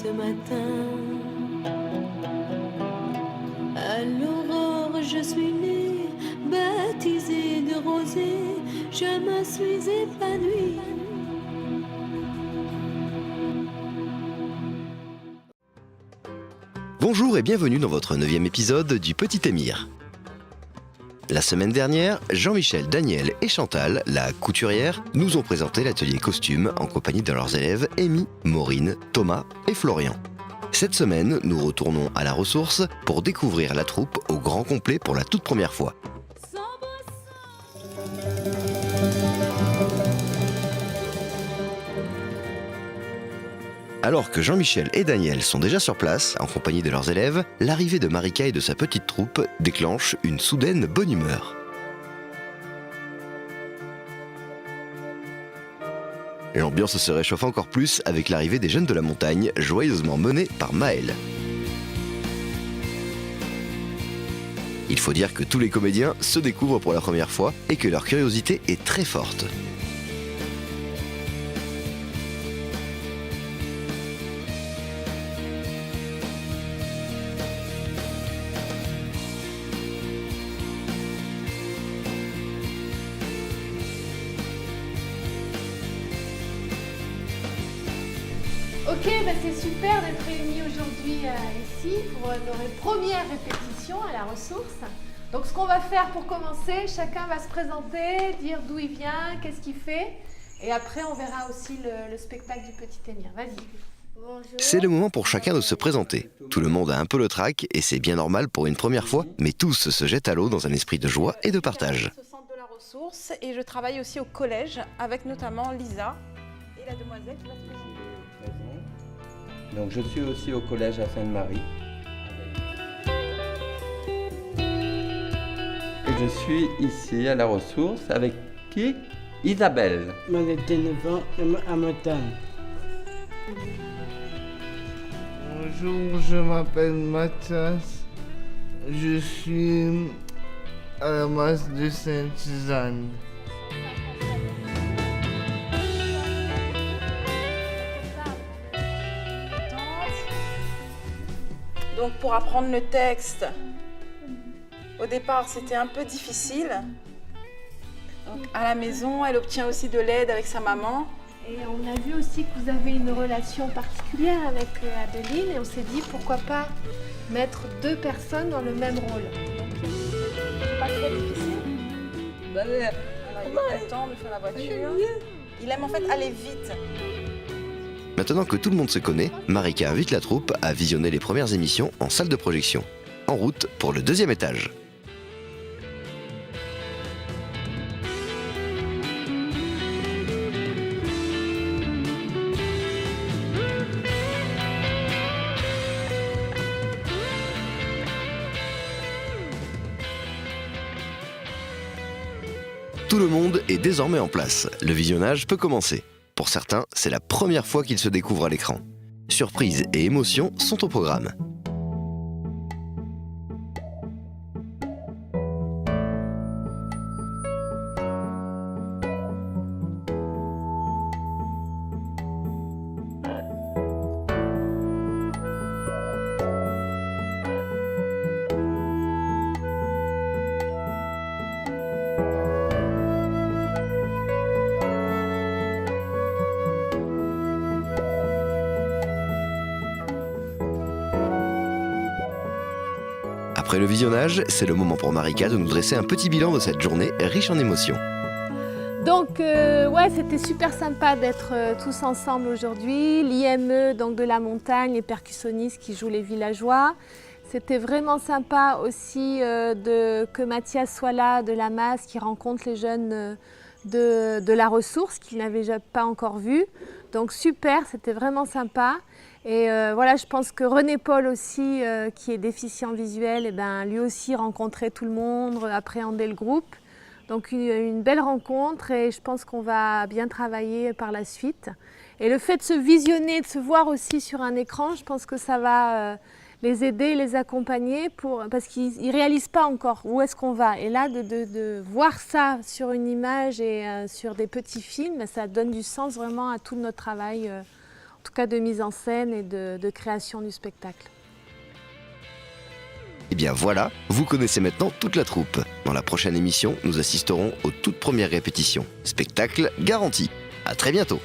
ce matin. À l'aurore, je suis née, baptisée de rosée, je me suis épanouie. Bonjour et bienvenue dans votre 9e épisode du Petit Émir. La semaine dernière, Jean-Michel, Daniel et Chantal, la couturière, nous ont présenté l'atelier costume en compagnie de leurs élèves Amy, Maureen, Thomas et Florian. Cette semaine, nous retournons à la ressource pour découvrir la troupe au grand complet pour la toute première fois. Alors que Jean-Michel et Daniel sont déjà sur place, en compagnie de leurs élèves, l'arrivée de Marika et de sa petite troupe déclenche une soudaine bonne humeur. L'ambiance se réchauffe encore plus avec l'arrivée des jeunes de la montagne, joyeusement menés par Maël. Il faut dire que tous les comédiens se découvrent pour la première fois et que leur curiosité est très forte. Ok, c'est super d'être réunis aujourd'hui ici pour nos premières répétitions à la ressource. Donc ce qu'on va faire pour commencer, chacun va se présenter, dire d'où il vient, qu'est-ce qu'il fait. Et après on verra aussi le spectacle du Petit Émir. Vas-y. Bonjour. C'est le moment pour chacun de se présenter. Tout le monde a un peu le trac et c'est bien normal pour une première fois, mais tous se jettent à l'eau dans un esprit de joie et de partage. Je suis au centre de la ressource et je travaille aussi au collège avec notamment Lisa et la demoiselle qui va se présenter. Donc je suis aussi au collège à Sainte-Marie. Et je suis ici à la ressource avec qui? Isabelle. Moi, j'ai 9 ans à Montagne. Bonjour, je m'appelle Mathias. Je suis à la masse de Sainte-Suzanne. Donc pour apprendre le texte, au départ c'était un peu difficile. Donc, à la maison, elle obtient aussi de l'aide avec sa maman. Et on a vu aussi que vous avez une relation particulière avec Adeline et on s'est dit pourquoi pas mettre 2 personnes dans le même rôle. C'est pas trop difficile. Voilà, il a le temps de faire la voiture. Il aime en fait aller vite. Maintenant que tout le monde se connaît, Marika invite la troupe à visionner les premières émissions en salle de projection. En route pour le 2e étage. Tout le monde est désormais en place. Le visionnage peut commencer. Pour certains, c'est la première fois qu'ils se découvrent à l'écran. Surprise et émotion sont au programme. Après le visionnage, c'est le moment pour Marika de nous dresser un petit bilan de cette journée riche en émotions. Donc c'était super sympa d'être tous ensemble aujourd'hui. L'IME donc de la montagne, les percussionnistes qui jouent les villageois. C'était vraiment sympa aussi que Mathias soit là de la masse, qui rencontre les jeunes de la ressource qu'il n'avait pas encore vus. Donc super, c'était vraiment sympa. Et je pense que René Paul aussi, qui est déficient visuel, lui aussi rencontrait tout le monde, appréhendait le groupe. Donc une belle rencontre et je pense qu'on va bien travailler par la suite. Et le fait de se visionner, de se voir aussi sur un écran, je pense que ça va les aider, les accompagner parce qu'ils ne réalisent pas encore où est-ce qu'on va. Et là, de voir ça sur une image et sur des petits films, ça donne du sens vraiment à tout notre travail tout cas de mise en scène et de création du spectacle. Et bien voilà, vous connaissez maintenant toute la troupe. Dans la prochaine émission, nous assisterons aux toutes premières répétitions. Spectacle garanti. À très bientôt.